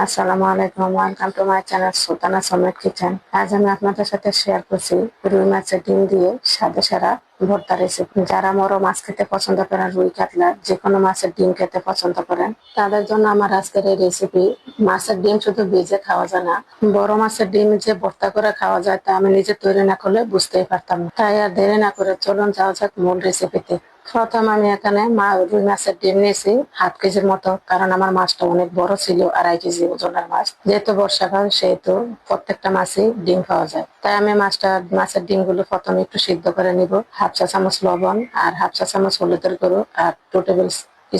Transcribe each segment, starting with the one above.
আসসালামু আলাইকুম, welcome to my channel Sultana সমেত কিচেন। আজ আমি আপনাদের সাথে শেয়ার করছি রুই মাছের ডিম দিয়ে স্বাদে সেরা ভর্তা রেসিপি। যারা বড় মাছ খেতে পছন্দ করেন, রুই কাতলা যে কোনো মাছের ডিম খেতে পছন্দ করেন, তাদের জন্য আমার আজকের এই রেসিপি। মাছের ডিম শুধু ভেজে খাওয়া যায় না, বড় মাছের ডিম যে ভর্তা করে খাওয়া যায় তা আমি নিজে তৈরি না করলে বুঝতেই পারতাম না। তাই আর দেরি না করে চলুন যাওয়া যাক মূল রেসিপিতে। প্রথম আমি এখানে রুই মাছের ডিম নিয়েছি 1/2 কেজির মতো, কারণ আমার মাছটা অনেক বড় ছিল, 2.5 কেজি ওজনের মাছ। যেহেতু বর্ষাকাল সেহেতু প্রত্যেকটা মাছই ডিম পাওয়া যায়, তাই আমি মাছের ডিমগুলো প্রথমে একটু সিদ্ধ করে নিব। 1/2 চা চামচ লবণ আর 1/2 চা চামচ হলুদের গুঁড়ো আর 2 টেবিল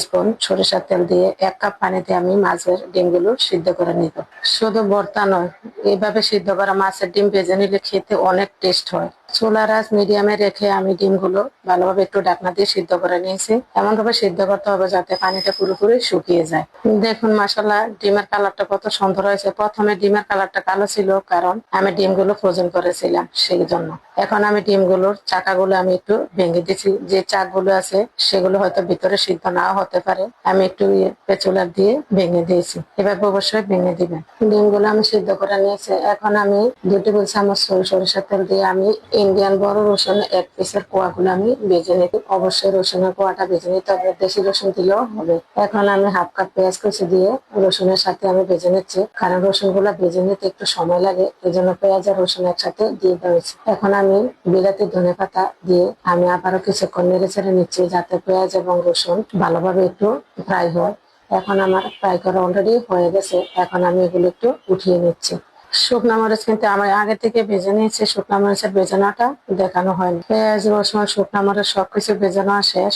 স্পুন সরিষার তেল দিয়ে 1 কাপ পানি দিয়ে আমি মাছের ডিমগুলো সিদ্ধ করে নিব। শুধু ভর্তা নয়, এইভাবে সিদ্ধ করা মাছের ডিম ভেজে নিলে খেতে অনেক টেস্ট হয়। চুলার আঁচ মিডিয়ামে রেখে আমি ডিমগুলো ভালোভাবে একটু ঢাকনা দিয়ে সিদ্ধ করে নিয়েছি। এমন ভাবে সিদ্ধ করতে হবে যাতে পানিটা পুরোপুরি শুকিয়ে যায়। দেখুন মাশাআল্লাহ, ডিমের কালারটা কত সুন্দর হয়েছে। প্রথমে ডিমের কালারটা কালো ছিল, কারণ আমি ডিমগুলো ফ্রোজেন করেছিলাম, সেই জন্য। এখন আমি ডিমগুলোর চাকাগুলো আমি একটু ভেঙে দিচ্ছি। যে চাকগুলো আছে সেগুলো হয়তো ভিতরে সিদ্ধ নাও হতে পারে, আমি একটু পেঁচুলার দিয়ে ভেঙে দিয়েছি। এভাবে অবশ্যই ভেঙে দিবেন। ডিমগুলো আমি সিদ্ধ করে নিয়েছি। এখন আমি 2 টেবিল চামচ সরিষার তেল দিয়ে আমি ইন্ডিয়ান বড় রসুন 1 পিসের কোয়াগুলো আমি ভেজে নিই। অবশ্যই রসুনের কোয়াটা ভেজে নিতে হবে, দেশি রসুন দিলেও হবে। এখন আমি 1/2 কাপ পেঁয়াজ কুচি দিয়ে রসুনের সাথে আমি ভেজে নিচ্ছি, কারণ রসুন গুলা ভেজে নিতে একটু সময় লাগে, এই জন্য পেঁয়াজ আর রসুন একসাথে দিয়ে দেওয়া হয়েছে। এখন আমি বিলাতি ধনেপাতা দিয়ে আমি আবারও কিছুক্ষণ নেড়ে ছেড়ে নিচ্ছি, যাতে পেঁয়াজ এবং রসুন ভালোভাবে একটু ফ্রাই হয়। এখন আমার ফ্রাই করা অলরেডি হয়ে গেছে। এখন আমি এগুলো একটু উঠিয়ে নিচ্ছি। শুকনা মরিচ কিন্তু আমার আগে থেকে ভেজে নিয়েছি, শুকনা মরিচের ভেজে নেওয়াটা দেখানো হয়নি। পেঁয়াজ রসুন শুকনা মরিচ সবকিছু ভেজে নেওয়া শেষ।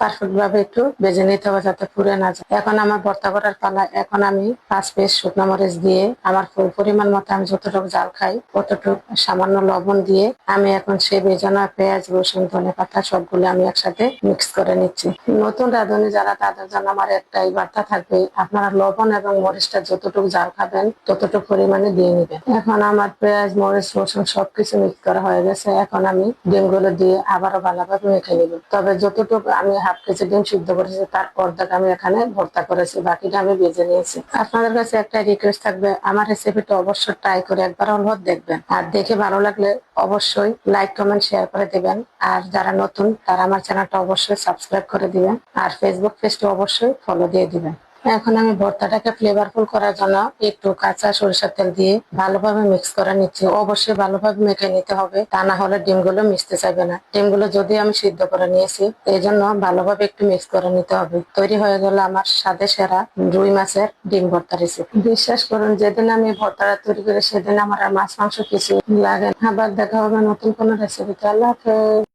পারফেক্ট ভাবে একটু ভেজে নিতে হবে যাতে পুড়ে না যায়। এখন আমার ভর্তা করার পালা। এখন আমি 5 পিস শুকনা মরিচ দিয়ে আমার পরিমাণ মতো আমি যতটুকু জাল খাই ততটুকু সামান্য লবণ দিয়ে আমি এখন সেই ভেজে নেওয়া পেঁয়াজ রসুন ধনেপাতা সবগুলো আমি একসাথে মিক্স করে নিচ্ছি। নতুন রাঁধুনি যারা, তাদের জন্য আমার একটাই বার্তা থাকবে, আপনারা লবণ এবং মরিচটা যতটুকু জাল খাবেন ততটুকু পরিমাণে দিয়ে নিবেন। এখন আমার পেঁয়াজ মরিচ রসুন সবকিছু মিক্স করা হয়ে গেছে। এখন আমি ডিমগুলো দিয়ে আবারও ভালোভাবে মেখে নিব। তবে যতটুকু আমি 1/2 কেজি ডিম সিদ্ধ করেছি তার অর্ধেক আমি এখানে ভর্তা করেছি, বাকিটা আমি ভেজে নিয়েছি। আপনাদের কাছে একটা রিকোয়েস্ট থাকবে, আমার রেসিপিটা অবশ্যই ট্রাই করে একবার হলেও দেখবেন, আর দেখে ভালো লাগলে অবশ্যই লাইক কমেন্ট শেয়ার করে দিবেন। আর যারা নতুন তারা আমার চ্যানেলটা অবশ্যই সাবস্ক্রাইব করে দিবেন, আর ফেসবুক পেজটা অবশ্যই ফলো দিয়ে দিবেন। এখন আমি ভর্তাটাকে ফ্লেভারফুল করার জন্য একটু কাঁচা সরিষার তেল দিয়ে ভালোভাবে মিক্স করে নিচ্ছি। অবশ্যই ভালোভাবে মেখে নিতে হবে, তা না হলে ডিমগুলো মিশতে চাইবে না। ডিমগুলো যদি আমি সিদ্ধ করে নিয়েছি, এই জন্য ভালোভাবে একটু মিক্স করে নিতে হবে। তৈরি হয়ে গেল আমার স্বাদে সেরা রুই মাছের ডিম ভর্তা রেসিপি। বিশ্বাস করুন, যেদিন আমি ভর্তাটা তৈরি করি সেদিন আমার আর মাছ মাংস কিছু লাগে না। আবার দেখা হবে নতুন কোনো রেসিপিতে। আল্লাহ হাফেজ।